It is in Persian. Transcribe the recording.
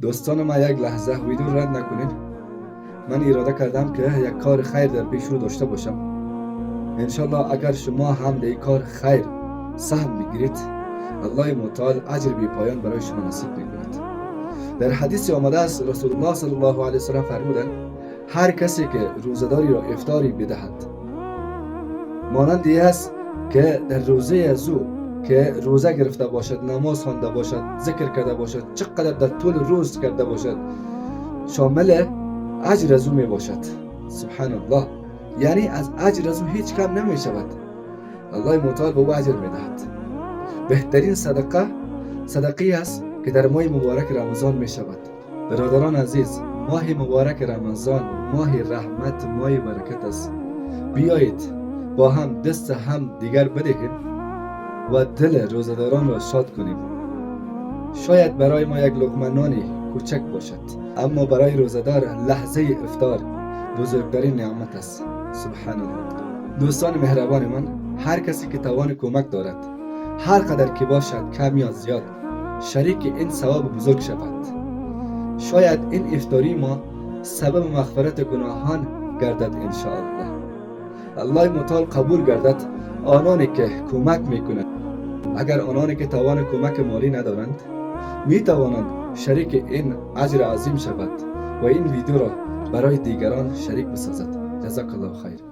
دوستان ما یک لحظه ویدیو رد نکنین. من اراده کردم که یک کار خیر در پیش رو داشته باشم. انشالله اگر شما هم در این کار خیر سهم بگیرید، الله متعال اجر بی پایان برای شما نصیب میکند. در حدیث آمده است رسول الله صلی الله علیه و سلم فرمودند هر کسی که روزداری را افطاری بدهد مانندی است که در روزه از او که روزه گرفته باشد، نماز خوانده باشد، ذکر کرده باشد، چقدر در طول روز کرده باشد، شامل اجر از او می باشد. سبحان الله، یعنی از اجر از او هیچ کم نمی شود. الله متعال به او اجر می دهد. بهترین صدقه است که در ماه مبارک رمضان می شود. برادران عزیز، ماه مبارک رمضان ماه رحمت، ماه برکت است. بیایید با هم دست هم دیگر بدهیم و دل روزداران را شاد کنیم. شاید برای ما یک لقمه نانی کوچک باشد، اما برای روزدار لحظه افطار بزرگترین نعمت است. سبحان الله. دوستان مهربان من، هر کسی که توان کمک دارد، هر قدر که باشد، کم یا زیاد، شریک این ثواب بزرگ شود. شاید این افطاری ما سبب مغفرت گناهان گردد انشاءالله. الله متعال قبول گردد آنانی که کمک میکنند. اگر آنانی که توان کمک مالی ندارند، می توانند شریک این اجر عظیم شود و این ویدیو را برای دیگران شریک بسازد. جزاک الله خیر.